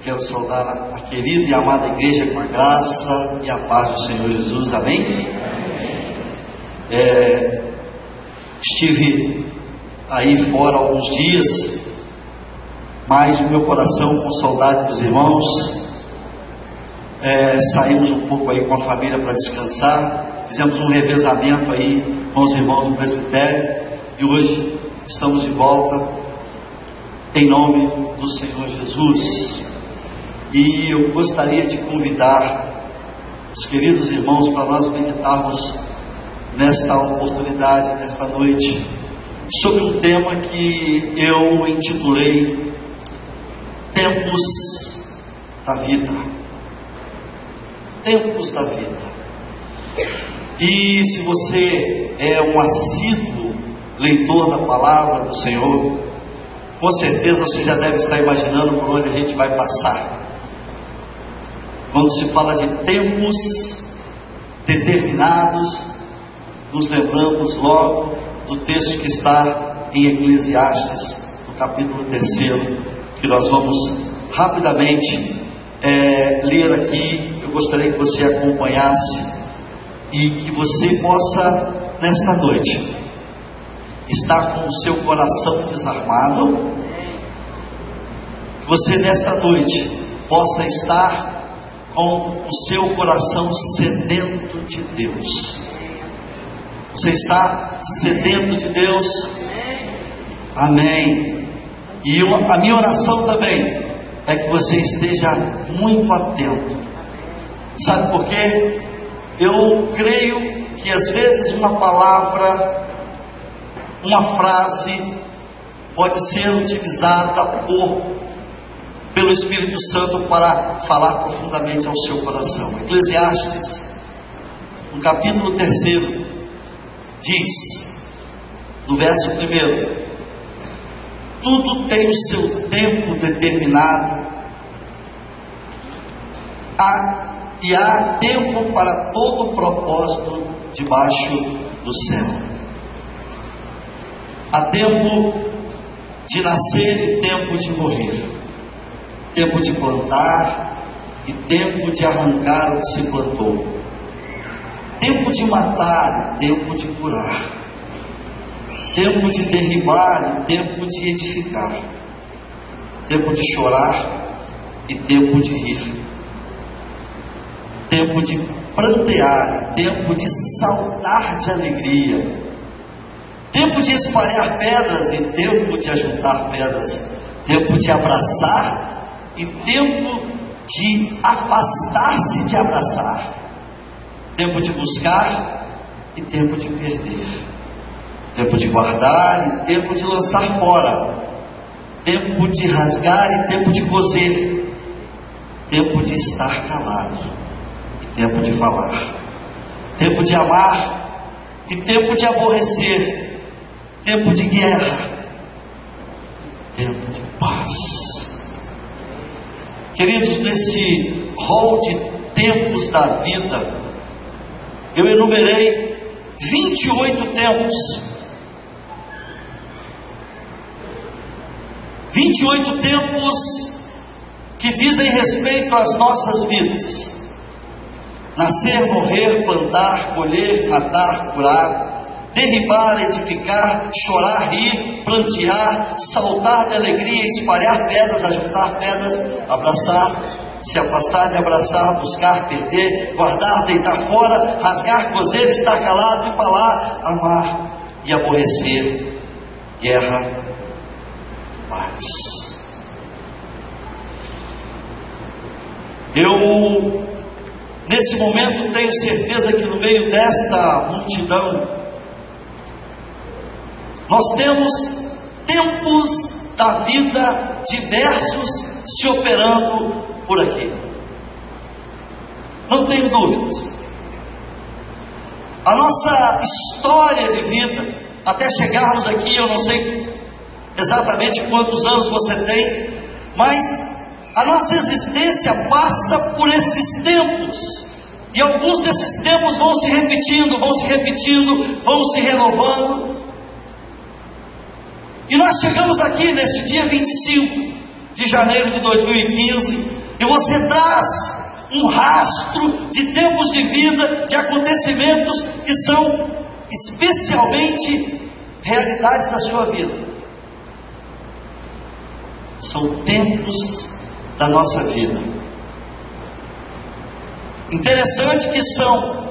Quero saudar a querida e amada igreja com a graça e a paz do Senhor Jesus, amém? Estive aí fora alguns dias, mas o meu coração com saudade dos irmãos. Saímos um pouco aí com a família para descansar, fizemos um revezamento aí com os irmãos do presbitério, e hoje estamos de volta em nome do Senhor Jesus. E eu gostaria de convidar os queridos irmãos para nós meditarmos nesta oportunidade, nesta noite, sobre um tema que eu intitulei Tempos da Vida. Tempos da Vida. E se você é um assíduo leitor da palavra do Senhor, com certeza você já deve estar imaginando por onde a gente vai passar. Quando se fala de tempos determinados, nos lembramos logo do texto que está em Eclesiastes, no capítulo 3, que nós vamos rapidamente ler aqui. Eu gostaria que você acompanhasse e que você possa, nesta noite, estar com o seu coração desarmado, que você nesta noite possa estar com o seu coração sedento de Deus. Você está sedento de Deus? Amém. E a minha oração também é que você esteja muito atento. Sabe por quê? Eu creio que às vezes uma palavra, uma frase pode ser utilizada pelo Espírito Santo para falar profundamente ao seu coração. Eclesiastes, no capítulo 3, diz, do verso 1: tudo tem o seu tempo determinado, e há tempo para todo propósito debaixo do céu. Há tempo de nascer e tempo de morrer, tempo de plantar e tempo de arrancar o que se plantou, tempo de matar e tempo de curar, tempo de derribar e tempo de edificar, tempo de chorar e tempo de rir, tempo de prantear e tempo de saltar de alegria, tempo de espalhar pedras e tempo de ajuntar pedras, tempo de abraçar e tempo de afastar-se de abraçar, tempo de buscar e tempo de perder, tempo de guardar e tempo de lançar fora, tempo de rasgar e tempo de coser, tempo de estar calado e tempo de falar, tempo de amar e tempo de aborrecer, tempo de guerra e tempo de paz. Queridos, neste rol de tempos da vida, eu enumerei 28 tempos. 28 tempos que dizem respeito às nossas vidas: nascer, morrer, plantar, colher, matar, curar, derribar, edificar, chorar, rir, prantear, saltar de alegria, espalhar pedras, ajuntar pedras, abraçar, se afastar de abraçar, buscar, perder, guardar, deitar fora, rasgar, coser, estar calado e falar, amar e aborrecer, guerra, paz. Eu, nesse momento, tenho certeza que no meio desta multidão, nós temos tempos da vida diversos se operando por aqui. Não tenho dúvidas. A nossa história de vida, até chegarmos aqui, eu não sei exatamente quantos anos você tem, mas a nossa existência passa por esses tempos. E alguns desses tempos vão se repetindo, vão se renovando. E nós chegamos aqui neste dia 25 de janeiro de 2015, e você traz um rastro de tempos de vida, de acontecimentos que são especialmente realidades da sua vida. São tempos da nossa vida. Interessante que são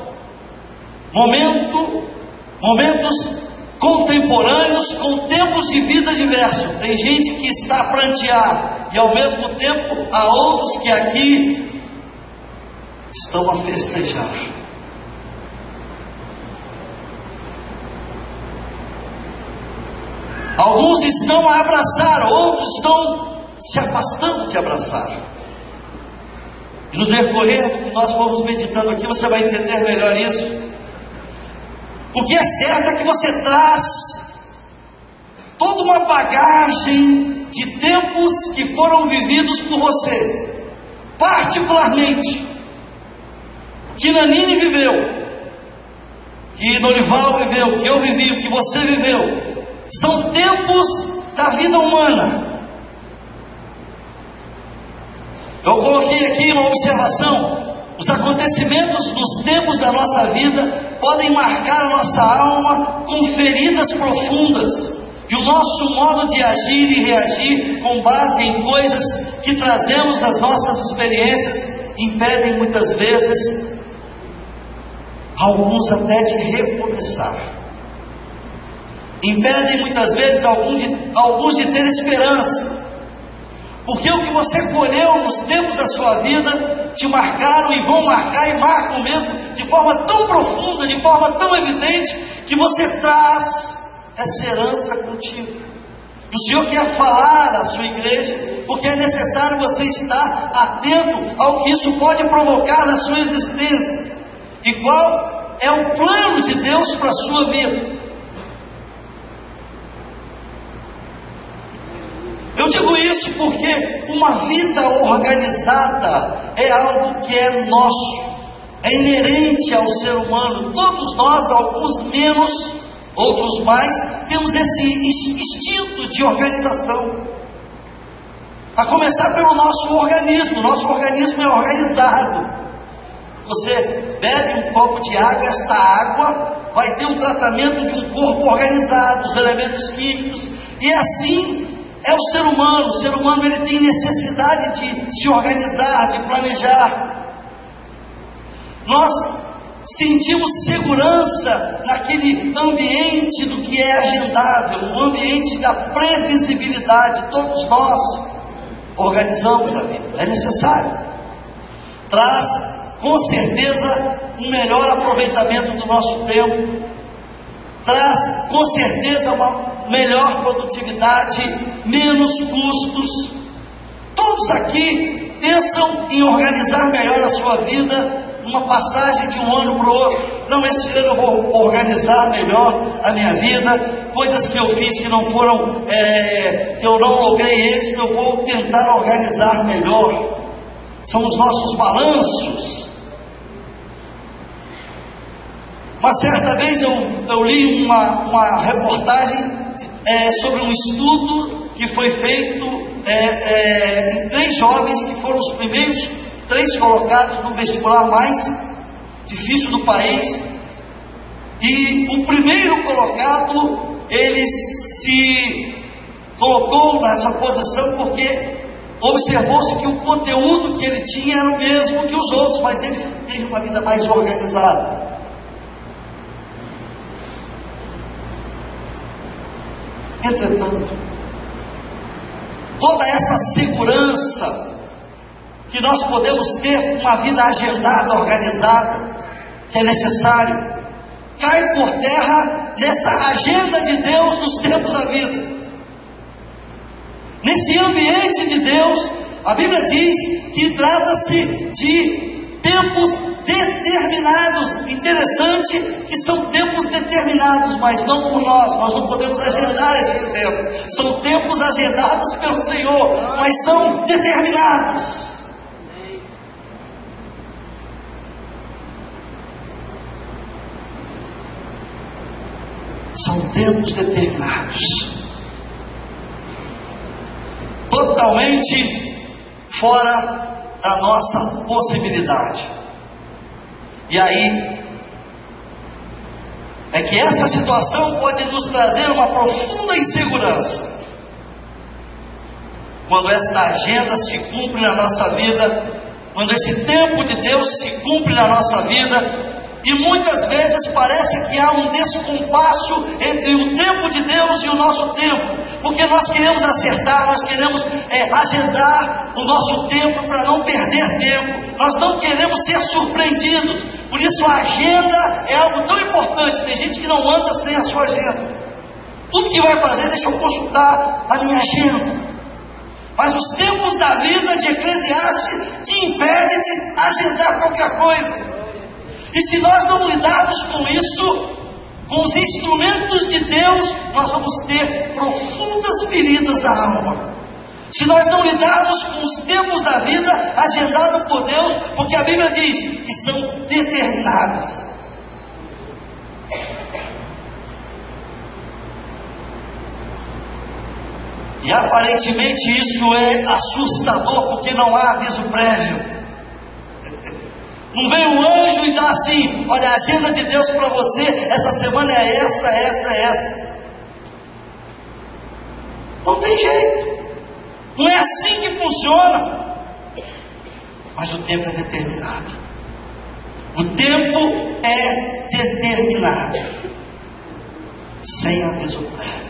momentos contemporâneos com tempos de vida diversos. Tem gente que está a prantear, e ao mesmo tempo há outros que aqui estão a festejar. Alguns estão a abraçar, outros estão se afastando de abraçar. E no decorrer do que nós fomos meditando aqui, você vai entender melhor isso. O que é certo é que você traz toda uma bagagem de tempos que foram vividos por você, particularmente o que Nanine viveu, que Norival viveu, que eu vivi, o que você viveu, são tempos da vida humana. Eu coloquei aqui uma observação: os acontecimentos dos tempos da nossa vida podem marcar a nossa alma com feridas profundas, e o nosso modo de agir e reagir com base em coisas que trazemos das nossas experiências impedem muitas vezes alguns até de recomeçar, impedem muitas vezes alguns de ter esperança, porque o que você colheu nos tempos da sua vida te marcaram e vão marcar, e marcam mesmo de forma tão profunda, de forma tão evidente, que você traz essa herança contigo. E o Senhor quer falar à sua igreja, porque é necessário você estar atento ao que isso pode provocar na sua existência, e qual é o plano de Deus para a sua vida. Eu digo isso porque uma vida organizada é algo que é nosso, é inerente ao ser humano. Todos nós, alguns menos, outros mais, temos esse instinto de organização. A começar pelo nosso organismo. Nosso organismo é organizado. Você bebe um copo de água, esta água vai ter o tratamento de um corpo organizado, os elementos químicos, e assim é o ser humano. O ser humano, ele tem necessidade de se organizar, de planejar. Nós sentimos segurança naquele ambiente do que é agendável, um ambiente da previsibilidade. Todos nós organizamos a vida, é necessário. Traz com certeza um melhor aproveitamento do nosso tempo, traz com certeza uma melhor produtividade, menos custos. Todos aqui pensam em organizar melhor a sua vida, uma passagem de um ano para o outro. Não, esse ano eu vou organizar melhor a minha vida, coisas que eu fiz que não foram, que eu não logrei êxito, eu vou tentar organizar melhor. São os nossos balanços. Uma certa vez eu li uma reportagem sobre um estudo que foi feito em 3 jovens que foram os primeiros 3 colocados no vestibular mais difícil do país. E o primeiro colocado, ele se colocou nessa posição porque observou-se que o conteúdo que ele tinha era o mesmo que os outros, mas ele teve uma vida mais organizada. Entretanto, toda essa segurança que nós podemos ter uma vida agendada, organizada, que é necessário, cai por terra nessa agenda de Deus nos tempos da vida. Nesse ambiente de Deus, a Bíblia diz que trata-se de tempos determinados. Interessante que são tempos determinados, mas não por nós. Nós não podemos agendar esses tempos. São tempos agendados pelo Senhor, mas são determinados. São tempos determinados. Toda totalmente fora da nossa possibilidade. E aí é que essa situação pode nos trazer uma profunda insegurança. Quando esta agenda se cumpre na nossa vida, quando esse tempo de Deus se cumpre na nossa vida, e muitas vezes parece que há um descompasso entre o tempo de Deus e o nosso tempo, porque nós queremos acertar, nós queremos agendar o nosso tempo para não perder tempo, nós não queremos ser surpreendidos. Por isso a agenda é algo tão importante. Tem gente que não anda sem a sua agenda. Tudo que vai fazer, deixa eu consultar a minha agenda. Mas os tempos da vida de Eclesiastes te impedem de agendar qualquer coisa. E se nós não lidarmos com isso, com os instrumentos de Deus, nós vamos ter profundas feridas da alma. Se nós não lidarmos com os tempos da vida agendados por Deus, porque a Bíblia diz que são determinados. E aparentemente isso é assustador, porque não há aviso prévio. Não vem um anjo e dá assim: olha, a agenda de Deus para você essa semana é essa. Não tem jeito. Não é assim que funciona. Mas o tempo é determinado. O tempo é determinado. Sem aviso prévio.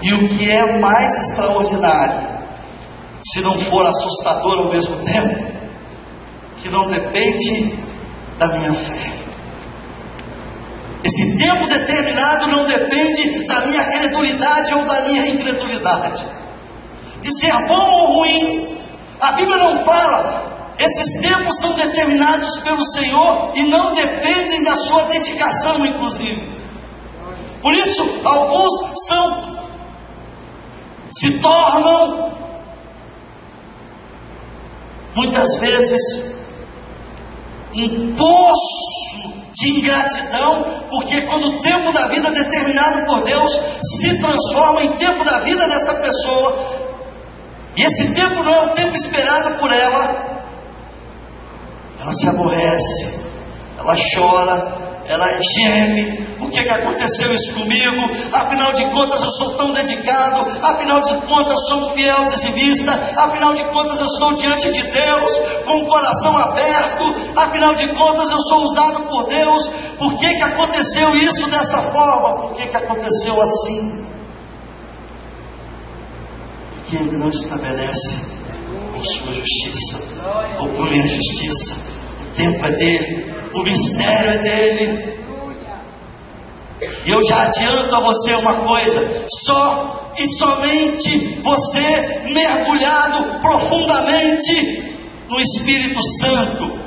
E o que é mais extraordinário, se não for assustador ao mesmo tempo, que não depende da minha fé. Esse tempo determinado não depende da minha credulidade ou da minha incredulidade, de ser bom ou ruim. A Bíblia não fala. Esses tempos são determinados pelo Senhor e não dependem da sua dedicação, inclusive. Por isso, alguns se tornam muitas vezes um poço de ingratidão, porque quando o tempo da vida determinado por Deus se transforma em tempo da vida dessa pessoa, e esse tempo não é o tempo esperado por ela, ela se aborrece, ela chora, ela geme. Por que aconteceu isso comigo? Afinal de contas eu sou tão dedicado, afinal de contas eu sou um fiel dizimista, afinal de contas eu estou diante de Deus com o coração aberto, afinal de contas eu sou usado por Deus. Por que aconteceu isso dessa forma? Por que aconteceu assim? Porque Ele não estabelece por sua justiça ou por minha justiça. O tempo é dele, o mistério é dele. E eu já adianto a você uma coisa: só e somente você mergulhado profundamente no Espírito Santo,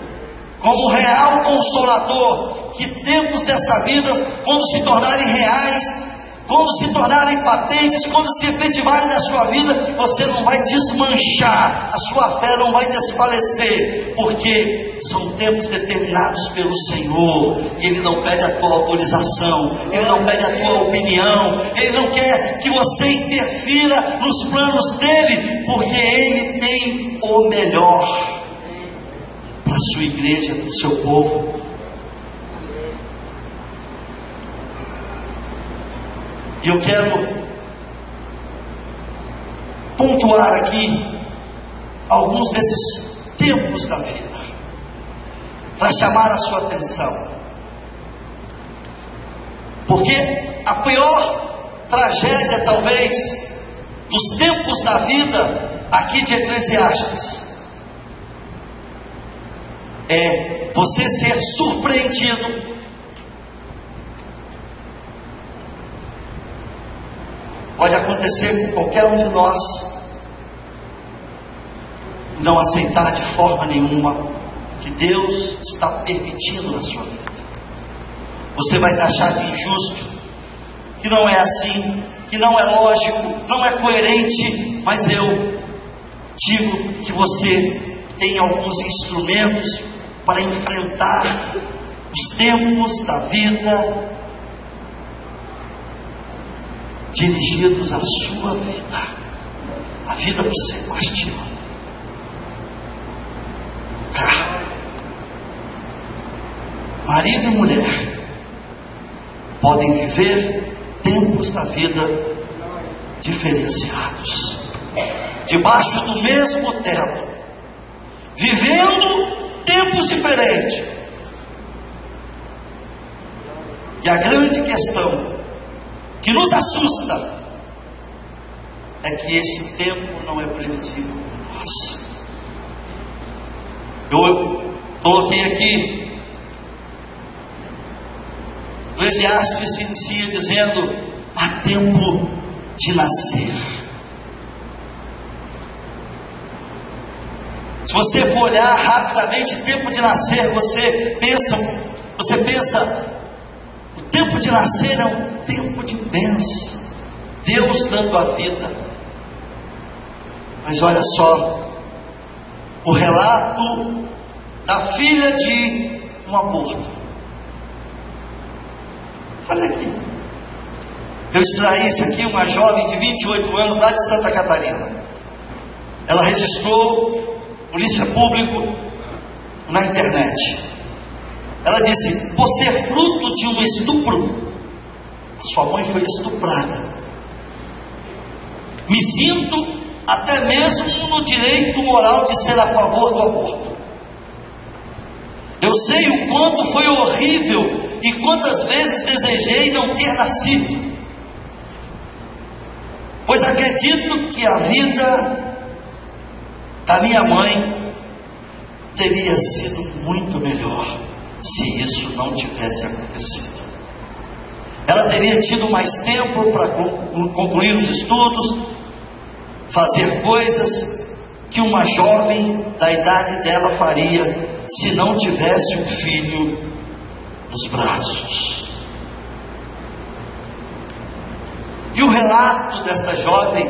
como real consolador, que tempos dessa vida, quando se tornarem reais, quando se tornarem patentes, quando se efetivarem na sua vida, você não vai desmanchar, a sua fé não vai desfalecer, porque são tempos determinados pelo Senhor, e Ele não pede a tua autorização, Ele não pede a tua opinião, Ele não quer que você interfira nos planos dEle, porque Ele tem o melhor para a sua igreja, para o seu povo. E eu quero pontuar aqui alguns desses tempos da vida, para chamar a sua atenção, porque a pior tragédia talvez dos tempos da vida aqui de Eclesiastes é você ser surpreendido pode acontecer com qualquer um de nós, não aceitar de forma nenhuma o que Deus está permitindo na sua vida. Você vai taxar de injusto, que não é assim, que não é lógico, não é coerente, mas eu digo que você tem alguns instrumentos para enfrentar os tempos da vida dirigidos à sua vida, a vida do Sebastião. Marido e mulher podem viver tempos da vida diferenciados, debaixo do mesmo teto, vivendo tempos diferentes. E a grande questão que nos assusta é que esse tempo não é previsível para nós. Eu coloquei aqui, Eclesiastes se inicia dizendo: há tempo de nascer. Se você for olhar rapidamente, tempo de nascer, você pensa, o tempo de nascer é um tempo de bênção, Deus dando a vida. Mas olha só, o relato da filha de um aborto. Olha aqui, eu extraí isso aqui, uma jovem de 28 anos, lá de Santa Catarina. Ela registrou polícia público na internet. Ela disse: por ser fruto de um estupro, a sua mãe foi estuprada. Me sinto até mesmo no direito moral de ser a favor do aborto. Eu sei o quanto foi horrível e quantas vezes desejei não ter nascido, pois acredito que a vida da minha mãe teria sido muito melhor se isso não tivesse acontecido. Ela teria tido mais tempo para concluir os estudos, fazer coisas que uma jovem da idade dela faria se não tivesse um filho nos braços. E o relato desta jovem,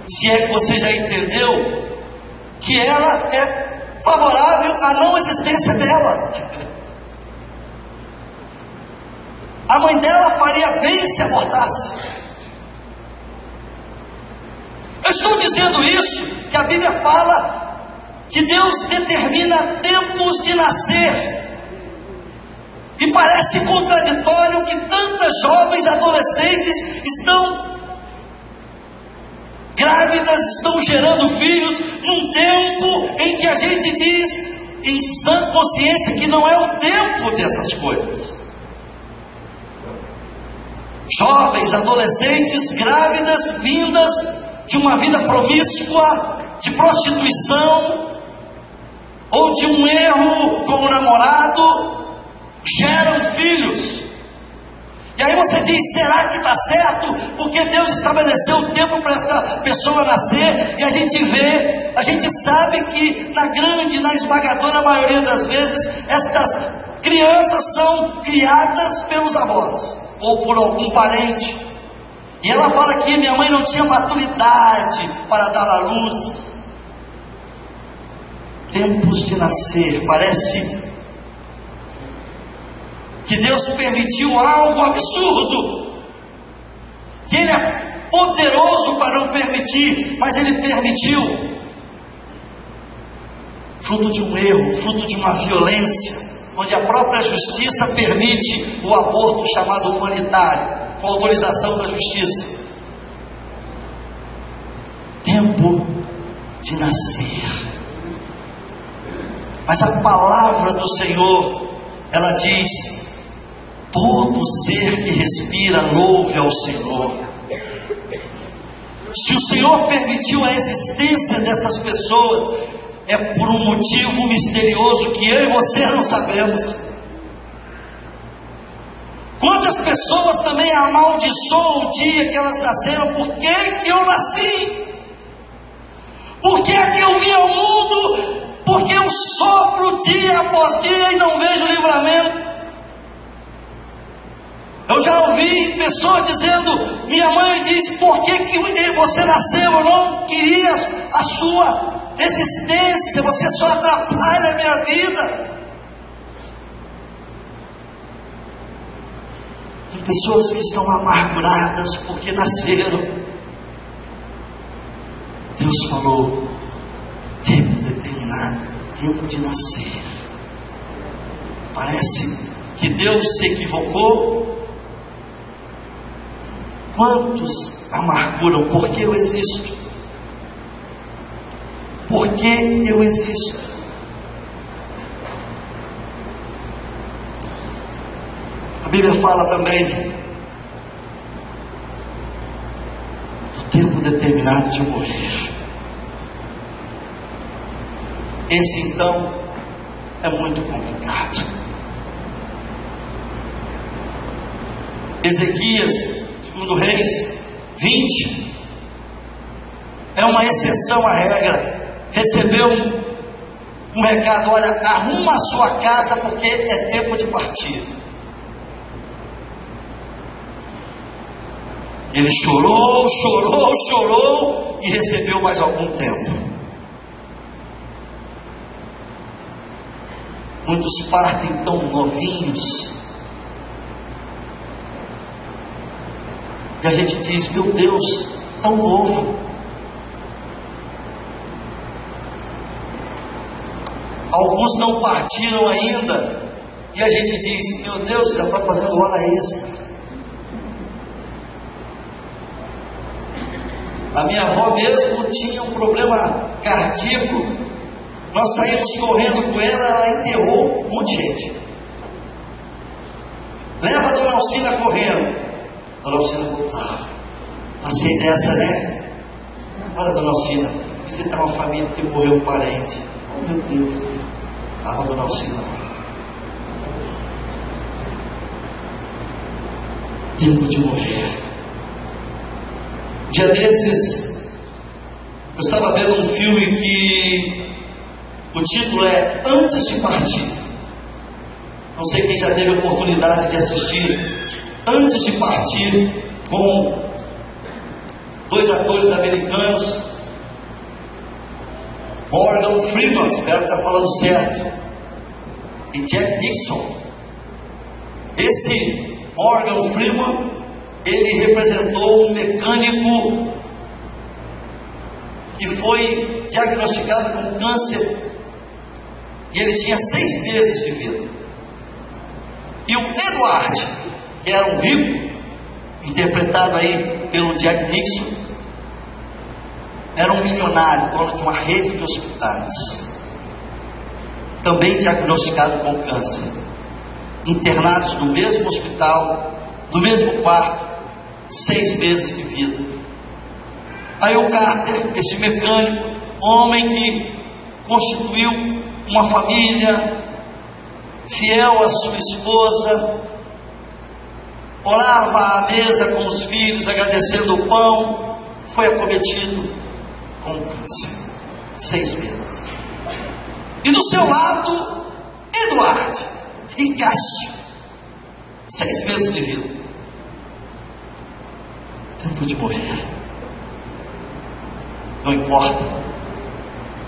se é que você já entendeu, que ela é favorável à não existência dela. A mãe dela faria bem se abortasse. Eu estou dizendo isso, que a Bíblia fala que Deus determina tempos de nascer. E parece contraditório que tantas jovens adolescentes estão grávidas, estão gerando filhos, num tempo em que a gente diz, em sã consciência, que não é o tempo dessas coisas. Jovens, adolescentes, grávidas, vindas de uma vida promíscua, de prostituição, ou de um erro com o namorado, geram filhos. E aí você diz: será que está certo? Porque Deus estabeleceu o tempo para esta pessoa nascer. E a gente vê, a gente sabe que na esmagadora maioria das vezes, estas crianças são criadas pelos avós ou por algum parente. E ela fala que minha mãe não tinha maturidade para dar à luz. Tempos de nascer, parece que Deus permitiu algo absurdo, que Ele é poderoso para não permitir, mas Ele permitiu, fruto de um erro, fruto de uma violência, onde a própria justiça permite o aborto chamado humanitário, com autorização da justiça. Tempo de nascer. Mas a palavra do Senhor, ela diz: todo ser que respira, louve ao Senhor. Se o Senhor permitiu a existência dessas pessoas, é por um motivo misterioso que eu e você não sabemos. Quantas pessoas também amaldiçoam o dia que elas nasceram? Por que que eu nasci? Por que que eu vim ao mundo? Porque eu sofro dia após dia e não vejo livramento. Eu já ouvi pessoas dizendo: minha mãe diz, por que que você nasceu? Eu não queria a sua existência, você só atrapalha a minha vida. Tem pessoas que estão amarguradas porque nasceram. Deus falou: tempo determinado, tempo de nascer. Parece que Deus se equivocou. Quantos amarguram? Porque eu existo. Porque eu existo. A Bíblia fala também do tempo determinado de morrer. Esse então é muito complicado. Ezequias, segundo Reis 20, é uma exceção à regra. Recebeu um recado: olha, arruma a sua casa porque é tempo de partir. Ele chorou e recebeu mais algum tempo. Muitos partem tão novinhos, e a gente diz: meu Deus, tão novo. Alguns não partiram ainda, e a gente diz: meu Deus, já está fazendo hora extra. A minha avó mesmo tinha um problema cardíaco. Nós saímos correndo com ela enterrou um monte de gente. Leva a dona Alcina correndo. A dona Alcina voltava. Passei dessa, né? Olha, dona Alcina, visitar uma família que morreu um parente. Oh, meu Deus. Estava a dona Alcina lá. Tempo de morrer. Um dia desses, eu estava vendo um filme que o título é Antes de Partir. Não sei quem já teve a oportunidade de assistir Antes de Partir, com dois atores americanos, Morgan Freeman, espero que está falando certo, e Jack Nicholson. Esse Morgan Freeman, ele representou um mecânico que foi diagnosticado com câncer, e ele tinha 6 meses de vida. E o Edward, que era um rico, interpretado aí pelo Jack Nicholson, era um milionário, dono de uma rede de hospitais, também diagnosticado com câncer, internados no mesmo hospital, no mesmo quarto, 6 meses de vida. Aí o Carter, esse mecânico, homem que constituiu uma família, fiel à sua esposa, orava à mesa com os filhos, agradecendo o pão, foi acometido com câncer, 6 meses. E do seu lado, Eduardo, ricaço, 6 meses de vida. Tempo de morrer. Não importa,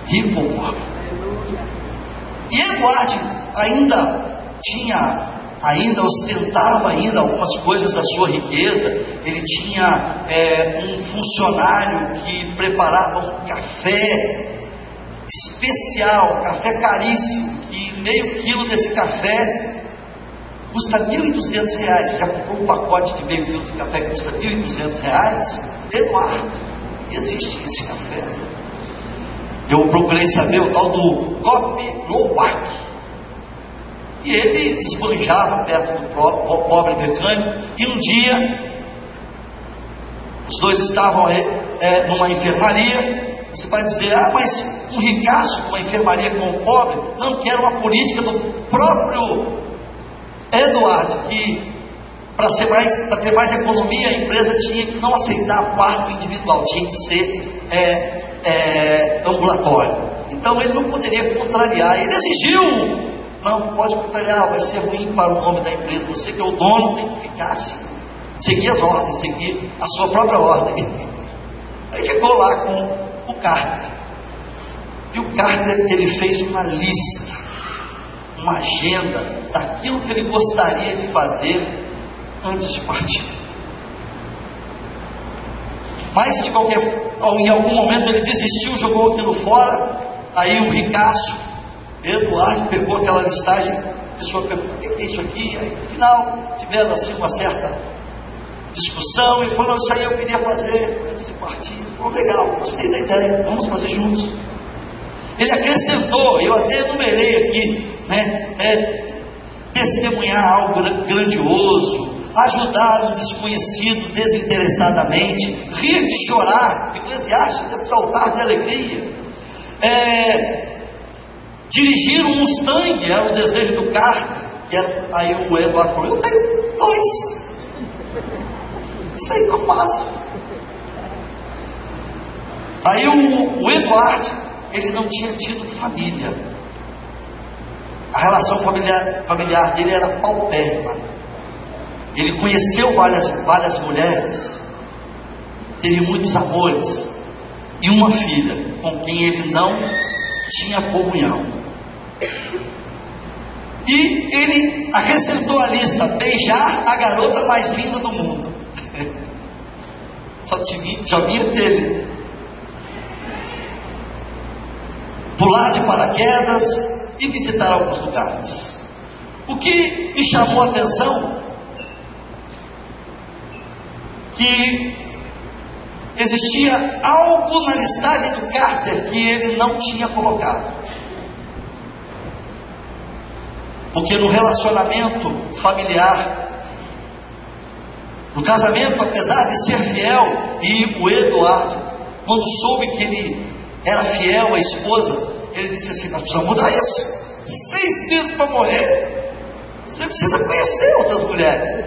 rico ou pobre. E Eduardo ainda ostentava algumas coisas da sua riqueza. Ele tinha um funcionário que preparava um café especial, café caríssimo, que meio quilo desse café custa R$1.200. Você já comprou um pacote de meio quilo de café que custa R$1.200? Eduardo, existe esse café. Eu procurei saber o tal do Kopi Luwak, e ele esbanjava perto do pobre mecânico. E um dia os dois estavam numa enfermaria. Você vai dizer: ah, mas um ricaço numa enfermaria com o pobre? Não, que era uma política do próprio Eduardo, que para ter mais economia, a empresa tinha que não aceitar quarto individual, tinha que ser ambulatório. Então ele não poderia contrariar. Ele exigiu: não pode contrariar, vai ser ruim para o nome da empresa. Você que é o dono tem que ficar assim, seguir as ordens, seguir a sua própria ordem. Aí ficou lá com o Carter. E o Carter, ele fez uma lista, uma agenda daquilo que ele gostaria de fazer antes de partir. Mas em algum momento ele desistiu, jogou aquilo fora. Aí o ricaço Eduardo pegou aquela listagem, a pessoa perguntou: o que é isso aqui? Aí no final tiveram assim uma certa discussão, e falou: isso aí eu queria fazer antes de partir. Ele falou: legal, gostei da ideia, vamos fazer juntos. Ele acrescentou, eu até enumerei aqui, testemunhar algo grandioso, ajudar um desconhecido desinteressadamente, rir de chorar, Eclesiastes, saltar de alegria, dirigir um Mustang, era o desejo do Carter, aí o Eduardo falou: eu tenho 2, isso aí que eu faço. Aí o Eduardo, ele não tinha tido família, a relação familiar dele era paupérrima. Ele conheceu várias mulheres, teve muitos amores, e uma filha com quem ele não tinha comunhão. E ele acrescentou à lista: beijar a garota mais linda do mundo. Só vinha dele. Pular de paraquedas e visitar alguns lugares. O que me chamou a atenção, que existia algo na listagem do Carter que ele não tinha colocado. Porque no relacionamento familiar, no casamento, apesar de ser fiel, e o Eduardo, quando soube que ele era fiel à esposa, ele disse assim: nós precisamos mudar isso. 6 meses para morrer, você precisa conhecer outras mulheres.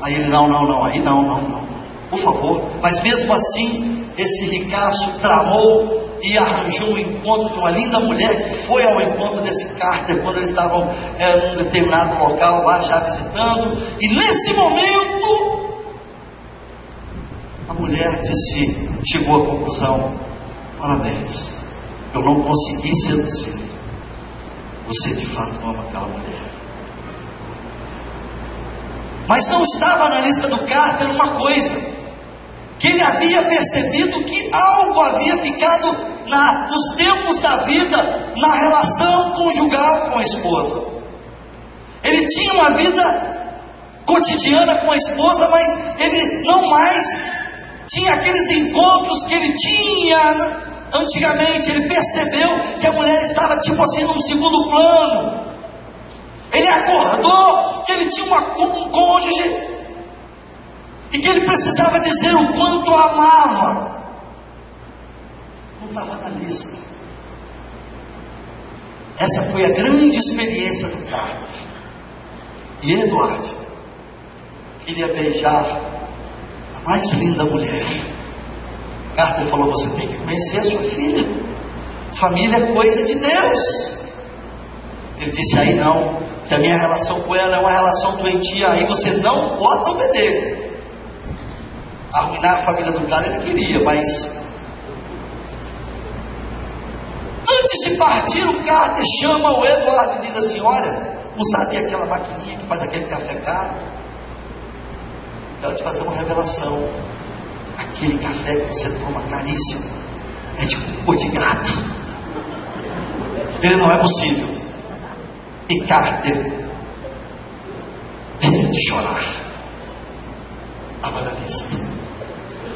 Aí ele: não, por favor. Mas mesmo assim, esse ricaço tramou e arranjou o encontro de uma linda mulher, que foi ao encontro desse Carter quando eles estavam num determinado local lá já visitando. E nesse momento, a mulher chegou à conclusão: parabéns, eu não consegui seduzir, você de fato ama aquela mulher. Mas não estava na lista do Carter uma coisa, que ele havia percebido que algo havia ficado nos tempos da vida, na relação conjugal com a esposa. Ele tinha uma vida cotidiana com a esposa, mas ele não mais tinha aqueles encontros que ele tinha antigamente. Ele percebeu que a mulher estava tipo assim num segundo plano. Ele acordou que ele tinha um cônjuge e que ele precisava dizer o quanto a amava. Não estava na lista. Essa foi a grande experiência do Carter. E Eduardo queria beijar a mais linda mulher. Carter falou: você tem que conhecer a sua filha, família é coisa de Deus. Ele disse: aí não, que a minha relação com ela é uma relação doentia, aí você não bota o bedelho. Arruinar a família do cara ele queria, mas antes de partir, o Carter chama o Eduardo e diz assim: olha, não sabia aquela maquininha que faz aquele café caro? Quero te fazer uma revelação. Aquele café que você toma caríssimo é de cocô de gato. Ele: não é possível. E Carter tinha de chorar. Estava na lista.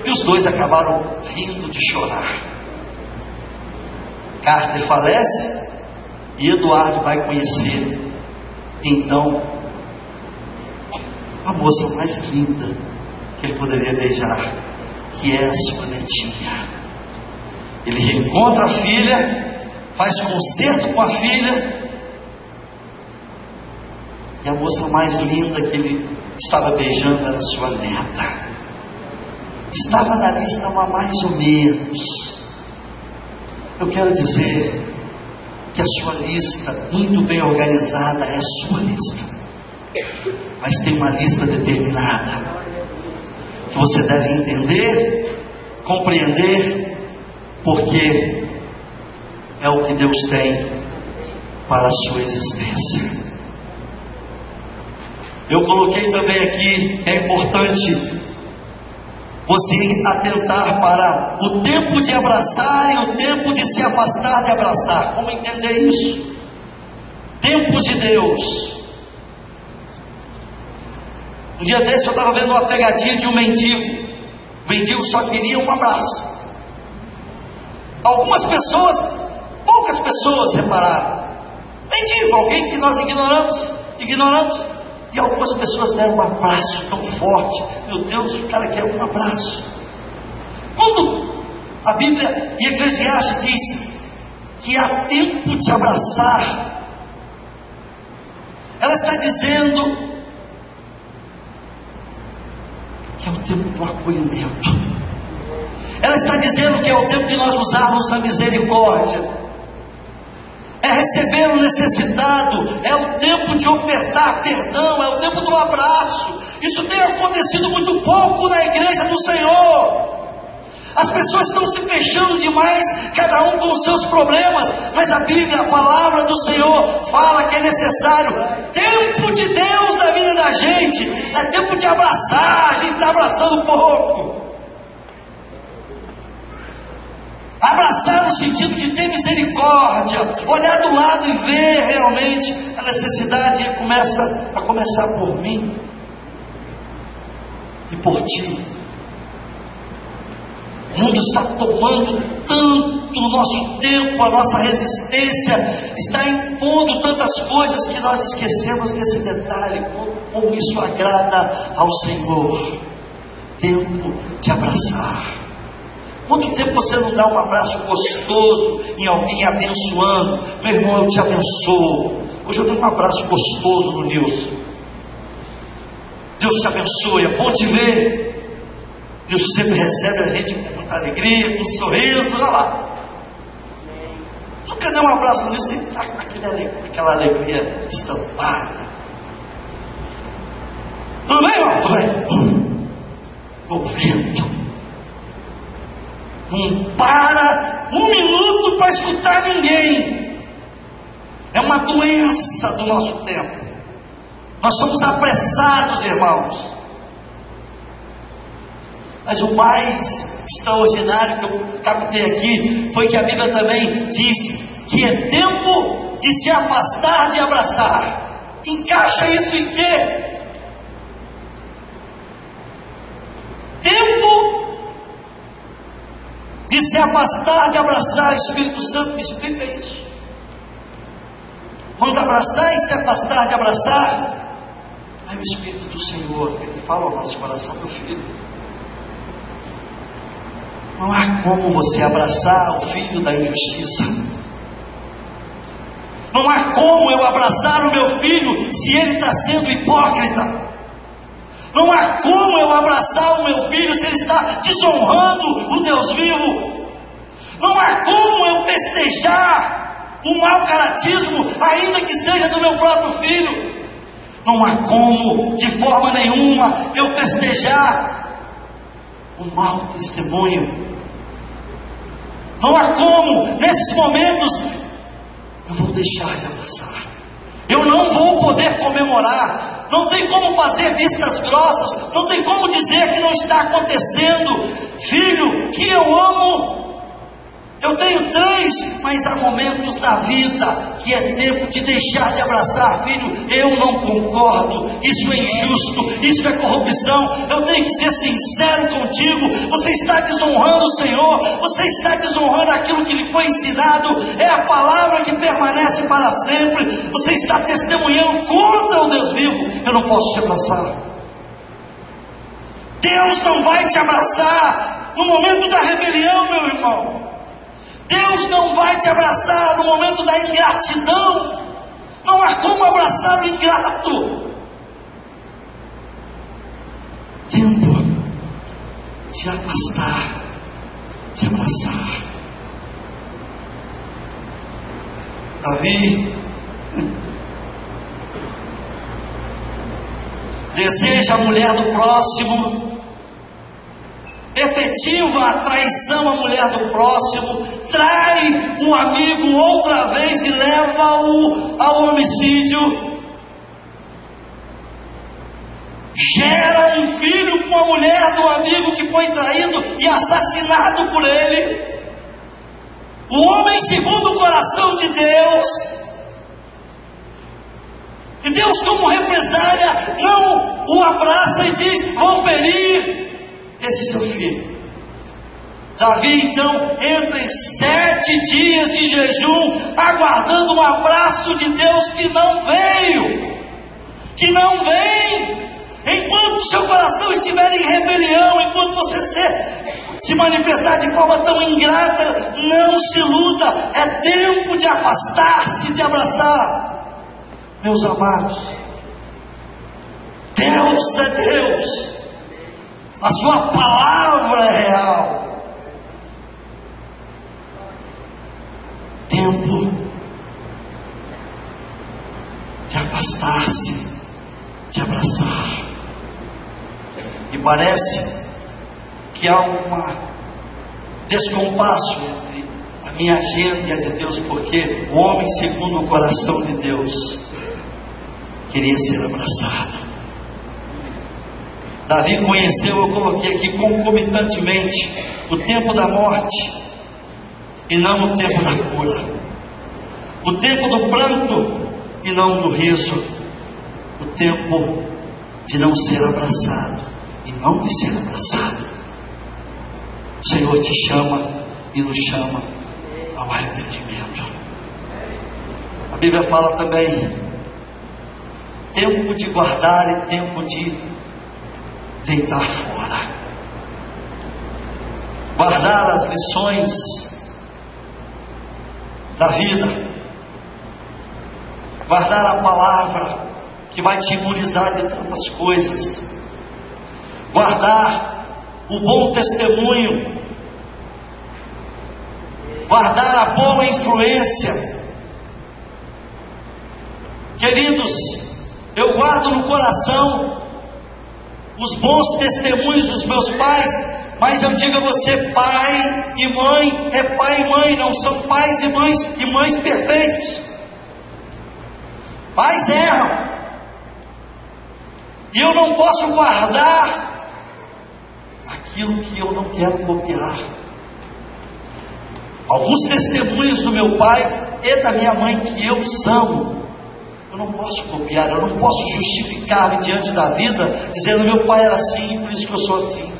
E os dois acabaram rindo de chorar. Carter falece e Eduardo vai conhecer então a moça mais linda que ele poderia beijar, que é a sua netinha. Ele reencontra a filha, faz concerto com a filha, e a moça mais linda que ele estava beijando era a sua neta. Estava na lista, mas mais ou menos. Eu quero dizer que a sua lista, muito bem organizada, é a sua lista. Mas tem uma lista determinada, que você deve entender, compreender, porque é o que Deus tem para a sua existência. Eu coloquei também aqui que é importante você atentar para o tempo de abraçar e o tempo de se afastar de abraçar. Como entender isso? Tempos de Deus. Um dia desse eu estava vendo uma pegadinha de um mendigo. O mendigo só queria um abraço. Algumas pessoas, poucas pessoas repararam. Mendigo, alguém que nós ignoramos. E algumas pessoas deram um abraço tão forte. Meu Deus, o cara quer um abraço. Quando a Bíblia em Eclesiastes diz que há tempo de abraçar, ela está dizendo que é o tempo do acolhimento. Ela está dizendo que é o tempo de nós usarmos a misericórdia. É receber o necessitado, é o tempo de ofertar perdão, é o tempo do abraço. Isso tem acontecido muito pouco na igreja do Senhor. As pessoas estão se fechando demais, cada um com os seus problemas, mas a Bíblia, a palavra do Senhor, fala que é necessário tempo de Deus na vida da gente. É tempo de abraçar, a gente está abraçando pouco. Abraçar no sentido de ter misericórdia, olhar do lado e ver realmente a necessidade a começar por mim e por ti. O mundo está tomando tanto o nosso tempo, a nossa resistência está impondo tantas coisas que nós esquecemos desse detalhe, como isso agrada ao Senhor. Tempo de abraçar. Quanto tempo você não dá um abraço gostoso em alguém abençoando? Meu irmão, eu te abençoo. Hoje eu dei um abraço gostoso no Nilson. Deus te abençoe, é bom te ver. Deus sempre recebe a gente com muita alegria, com um sorriso, olha lá. Nunca deu um abraço no Nilson e está com aquela alegria estampada. Tudo bem, irmão? Tudo bem? Ouvindo. Não para um minuto para escutar ninguém. É uma doença do nosso tempo. Nós somos apressados, irmãos. Mas o mais extraordinário que eu captei aqui foi que a Bíblia também diz que é tempo de se afastar de abraçar. Encaixa isso em quê? Tempo de se afastar de abraçar. Espírito Santo, me explica isso. Quando abraçar e se afastar de abraçar, aí o Espírito do Senhor, ele fala ao nosso coração, meu filho, não há como você abraçar o filho da injustiça. Não há como eu abraçar o meu filho se ele está sendo hipócrita. Não há como eu abraçar o meu filho se ele está desonrando o Deus vivo. Não há como eu festejar o mau caratismo, ainda que seja do meu próprio filho. Não há como, de forma nenhuma, eu festejar o mau testemunho. Não há como, nesses momentos, eu vou deixar de abraçar. Eu não vou poder comemorar. Não tem como fazer vistas grossas, não tem como dizer que não está acontecendo. Filho, que eu amo, eu tenho 3, mas há momentos da vida que é tempo de deixar de abraçar. Filho, eu não concordo, isso é injusto, isso é corrupção, eu tenho que ser sincero contigo. Você está desonrando o Senhor, você está desonrando aquilo que lhe foi ensinado, é a palavra que permanece para sempre. Você está testemunhando contra o Deus vivo. Eu não posso te abraçar. Deus não vai te abraçar no momento da rebelião, meu irmão. Deus não vai te abraçar no momento da ingratidão. Não há como abraçar o ingrato. Tempo de afastar, de abraçar. Davi deseja a mulher do próximo, efetiva a traição à mulher do próximo, trai o amigo outra vez e leva-o ao homicídio. com a mulher do amigo que foi traído e assassinado por ele. O homem segundo o coração de Deus. E Deus, como represália, não o abraça e diz: vão ferir esse seu filho. Davi então entra em 7 dias de jejum, aguardando um abraço de Deus que não veio, que não vem. Enquanto seu coração estiver em rebelião, enquanto você se manifestar de forma tão ingrata, não se iluda, é tempo de afastar-se, de abraçar. Meus amados, Deus é Deus, a sua palavra é real. Tempo de afastar-se, de abraçar. E parece que há um descompasso entre a minha agenda e a de Deus, porque o homem segundo o coração de Deus queria ser abraçado. Davi conheceu, eu coloquei aqui concomitantemente, o tempo da morte e não o tempo da cura, o tempo do pranto e não do riso, o tempo de não ser abraçado e não de ser abraçado. O Senhor te chama e nos chama ao arrependimento. A Bíblia fala também tempo de guardar e tempo de deitar fora. Guardar as lições da vida, guardar a palavra que vai te imunizar de tantas coisas, guardar o bom testemunho, guardar a boa influência. Queridos, eu guardo no coração os bons testemunhos dos meus pais, mas eu digo a você, pai e mãe é pai e mãe, não são pais e mães perfeitos. Pais erram, e eu não posso guardar aquilo que eu não quero copiar. Alguns testemunhos do meu pai e da minha mãe que eu amo, eu não posso copiar, eu não posso justificar-me diante da vida, dizendo meu pai era assim, por isso que eu sou assim.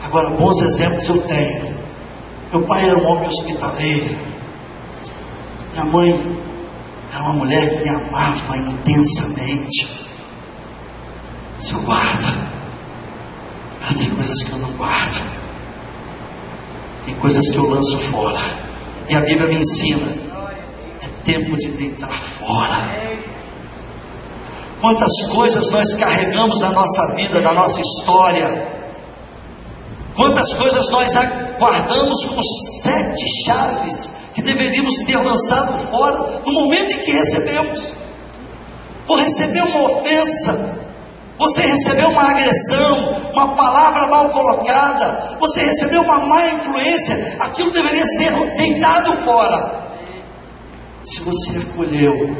Agora, bons exemplos eu tenho. Meu pai era um homem hospitaleiro, minha mãe era uma mulher que me amava intensamente. Isso eu guardo. Mas tem coisas que eu não guardo, tem coisas que eu lanço fora, e a Bíblia me ensina, é tempo de deitar fora. Quantas coisas nós carregamos na nossa vida, na nossa história, quantas coisas nós guardamos com 7 chaves, que deveríamos ter lançado fora, no momento em que recebemos. Ou receber uma ofensa, você recebeu uma agressão, uma palavra mal colocada, você recebeu uma má influência, aquilo deveria ser deitado fora. Se você acolheu,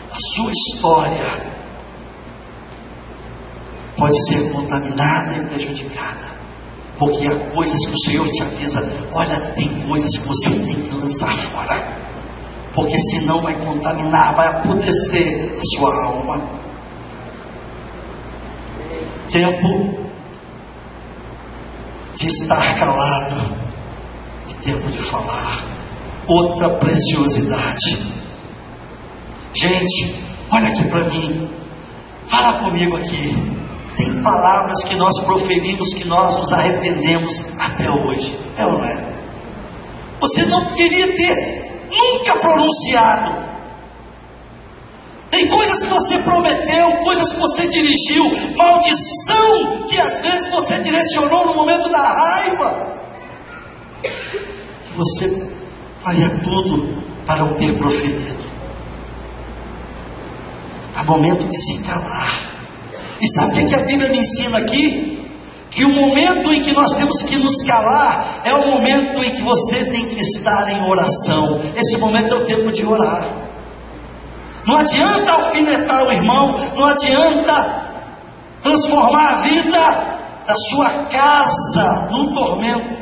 a sua história pode ser contaminada e prejudicada, porque há coisas que o Senhor te avisa, olha, tem coisas que você tem que lançar fora, porque senão vai contaminar, vai apodrecer a sua alma. Tempo de estar calado e tempo de falar. Outra preciosidade. Gente, olha aqui para mim, fala comigo aqui. Tem palavras que nós proferimos que nós nos arrependemos até hoje, é ou não é? Você não queria ter nunca pronunciado. Tem coisas que você prometeu, coisas que você dirigiu, maldição que às vezes você direcionou no momento da raiva, que você faria tudo para não ter proferido. Há momento de se calar. E sabe o que a Bíblia me ensina aqui? Que o momento em que nós temos que nos calar é o momento em que você tem que estar em oração. Esse momento é o tempo de orar. Não adianta alfinetar o irmão, não adianta transformar a vida da sua casa num tormento.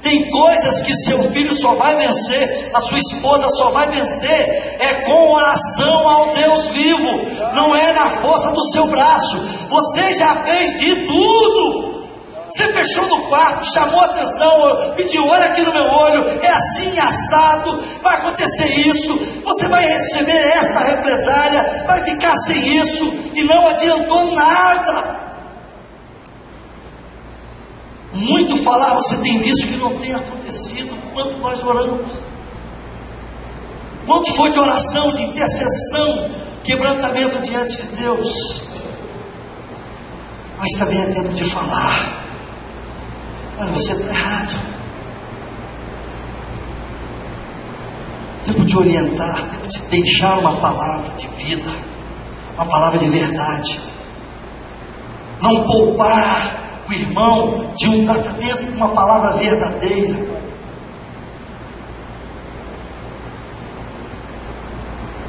Tem coisas que seu filho só vai vencer, a sua esposa só vai vencer, é com oração ao Deus vivo, não é na força do seu braço. Você já fez de tudo. Você fechou no quarto, chamou a atenção, pediu, olha aqui no meu olho, é assim, assado, vai acontecer isso, você vai receber esta represália, vai ficar sem isso, e não adiantou nada. Muito falar, você tem visto que não tem acontecido quanto nós oramos. Quanto foi de oração, de intercessão, quebrantamento diante de Deus. Mas também é tempo de falar. Olha, você está errado. Tempo de orientar, tempo de deixar uma palavra de vida, uma palavra de verdade. Não poupar o irmão de um tratamento com uma palavra verdadeira.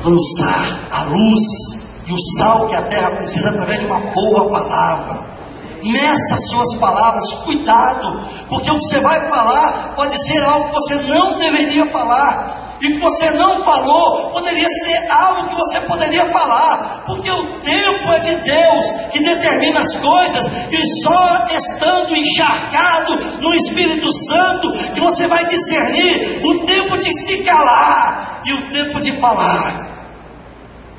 Lançar a luz e o sal que a terra precisa através de uma boa palavra. Nessas suas palavras, cuidado, porque o que você vai falar pode ser algo que você não deveria falar, e o que você não falou poderia ser algo que você poderia falar, porque o tempo é de Deus que determina as coisas, e só estando encharcado no Espírito Santo que você vai discernir o tempo de se calar e o tempo de falar.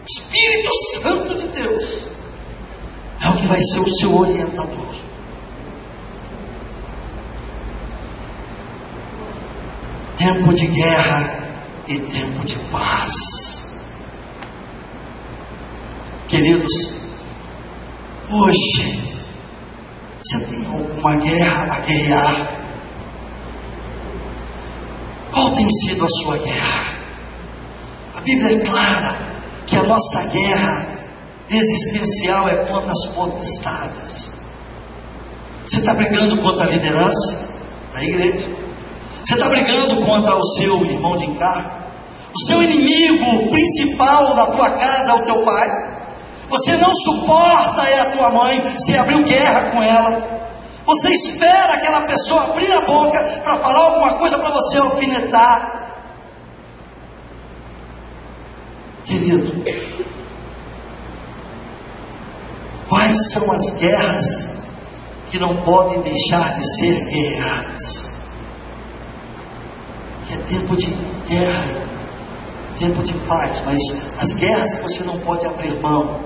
Espírito Santo de Deus é o que vai ser o seu orientador. Tempo de guerra e tempo de paz. Queridos, hoje você tem alguma guerra a guerrear? Qual tem sido a sua guerra? A Bíblia é clara que a nossa guerra existencial é contra as potestades. Você está brigando contra a liderança da igreja? Você está brigando contra o seu irmão de encargo? O seu inimigo principal da tua casa é o teu pai? Você não suporta a tua mãe, você abriu guerra com ela. Você espera aquela pessoa abrir a boca para falar alguma coisa para você alfinetar. Querido, quais são as guerras que não podem deixar de ser guerreadas? Que é tempo de guerra, tempo de paz, mas as guerras que você não pode abrir mão,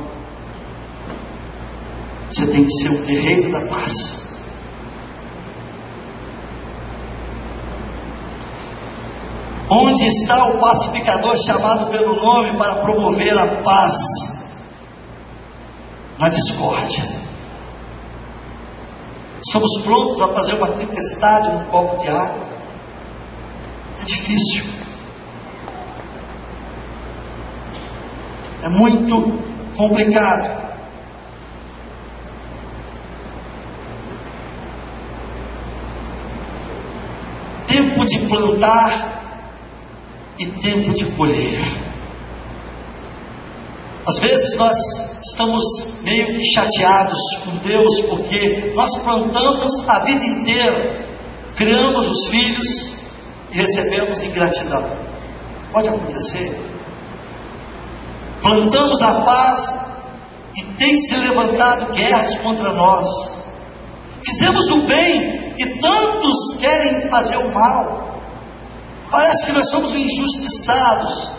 você tem que ser um guerreiro da paz. Onde está o pacificador chamado pelo nome para promover a paz na discórdia? Somos prontos a fazer uma tempestade num copo de água? É difícil. É muito complicado. Tempo de plantar e tempo de colher. Às vezes nós estamos meio que chateados com Deus, porque nós plantamos a vida inteira, criamos os filhos e recebemos ingratidão. Pode acontecer. Plantamos a paz e tem se levantado guerras contra nós. Fizemos o bem e tantos querem fazer o mal. Parece que nós somos injustiçados.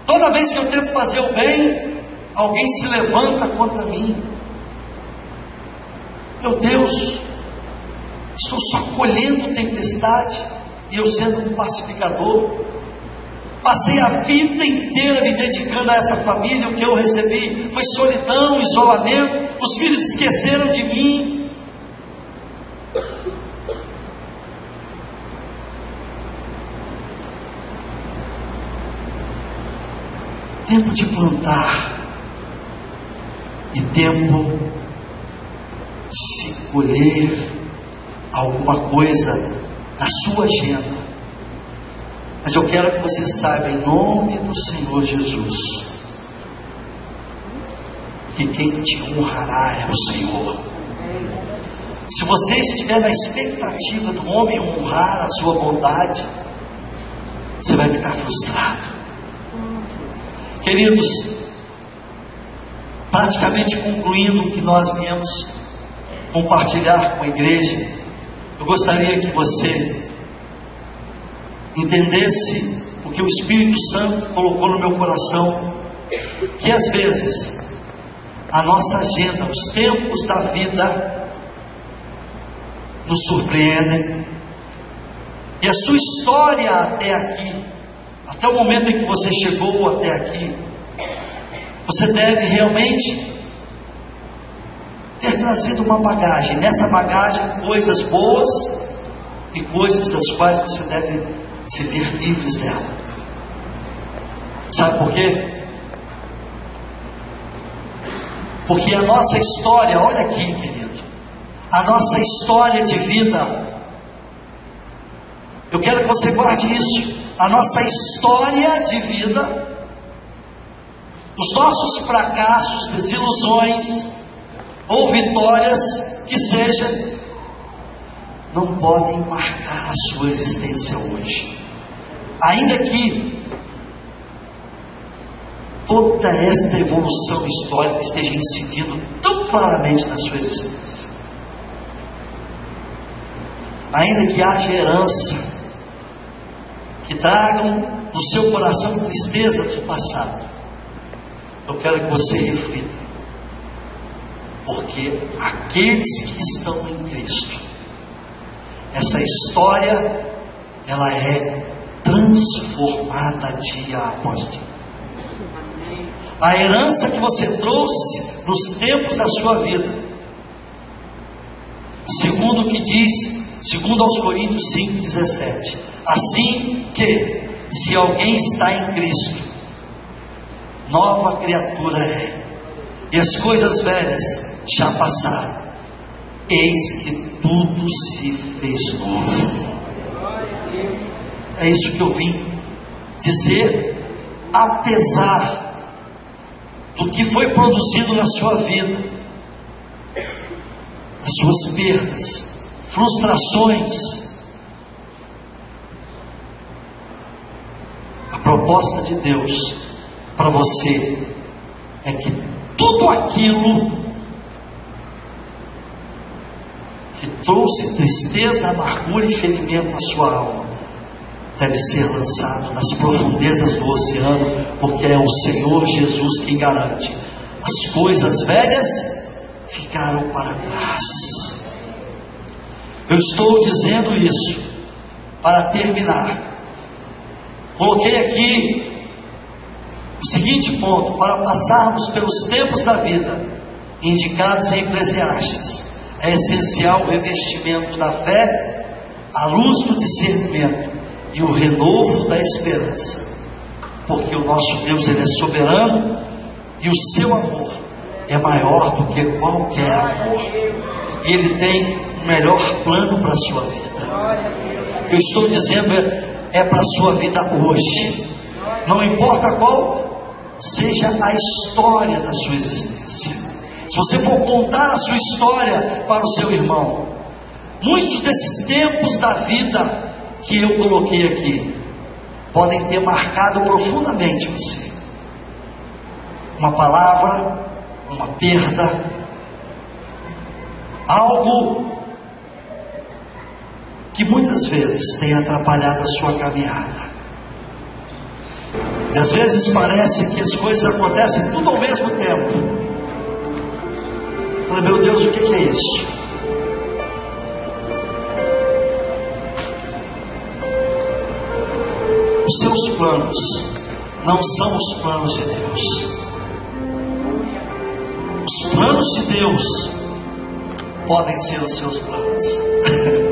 Toda vez que eu tento fazer o bem, alguém se levanta contra mim. Meu Deus, estou só colhendo tempestade e eu sendo um pacificador. Passei a vida inteira me dedicando a essa família. O que eu recebi foi solidão, isolamento. Os filhos esqueceram de mim. Tempo de plantar e tempo de se colher alguma coisa na sua agenda. Mas eu quero que você saiba, em nome do Senhor Jesus, que quem te honrará é o Senhor. Se você estiver na expectativa do homem honrar a sua bondade, você vai ficar frustrado. Queridos, praticamente concluindo o que nós viemos compartilhar com a igreja, eu gostaria que você entendesse o que o Espírito Santo colocou no meu coração, que às vezes a nossa agenda, os tempos da vida nos surpreendem, e a sua história até aqui, até o momento em que você chegou até aqui, você deve realmente ter trazido uma bagagem. Nessa bagagem, coisas boas e coisas das quais você deve se ver livres dela. Sabe por quê? Porque a nossa história, olha aqui, querido, a nossa história de vida, eu quero que você guarde isso. A nossa história de vida, os nossos fracassos, desilusões ou vitórias que seja, não podem marcar a sua existência hoje. Ainda que toda esta evolução histórica esteja incidindo tão claramente na sua existência, ainda que haja herança que tragam no seu coração tristezas do passado, eu quero que você reflita, porque aqueles que estão em Cristo, essa história, ela é transformada dia após dia. A herança que você trouxe nos tempos da sua vida, segundo o que diz, segundo aos Coríntios 5,17, assim que, se alguém está em Cristo, nova criatura é, e as coisas velhas já passaram, eis que tudo se fez novo. É isso que eu vim dizer. Apesar do que foi produzido na sua vida, as suas perdas, frustrações, a proposta de Deus para você é que tudo aquilo que trouxe tristeza, amargura e ferimento à sua alma deve ser lançado nas profundezas do oceano, porque é o Senhor Jesus quem garante. As coisas velhas ficaram para trás. Eu estou dizendo isso para terminar. Coloquei aqui o seguinte ponto, para passarmos pelos tempos da vida indicados em Eclesiastes. É essencial o revestimento da fé, a luz do discernimento e o renovo da esperança, porque o nosso Deus, Ele é soberano, e o seu amor é maior do que qualquer amor, e Ele tem o melhor plano para a sua vida. O que eu estou dizendo é para a sua vida hoje, não importa qual seja a história da sua existência. Se você for contar a sua história para o seu irmão, muitos desses tempos da vida que eu coloquei aqui podem ter marcado profundamente você. Uma palavra, uma perda, algo que muitas vezes tem atrapalhado a sua caminhada. E às vezes parece que as coisas acontecem tudo ao mesmo tempo. Fala, meu Deus, o que é isso? Os seus planos não são os planos de Deus. Os planos de Deus podem ser os seus planos.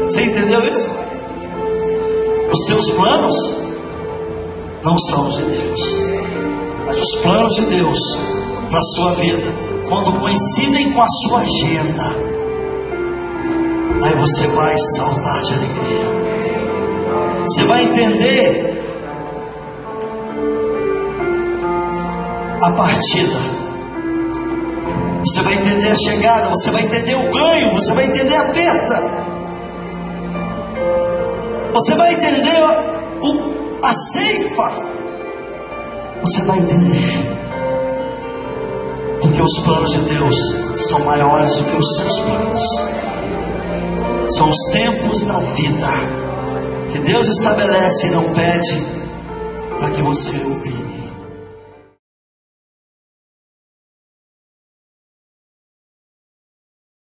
Você entendeu isso? Os seus planos não são os de Deus, mas os planos de Deus para a sua vida, quando coincidem com a sua agenda, aí você vai saltar de alegria. Você vai entender a partida Você vai entender a chegada, você vai entender o ganho, você vai entender a perda, você vai entender a ceifa, você vai entender, porque os planos de Deus são maiores do que os seus planos. São os tempos da vida que Deus estabelece e não pede para que você opine.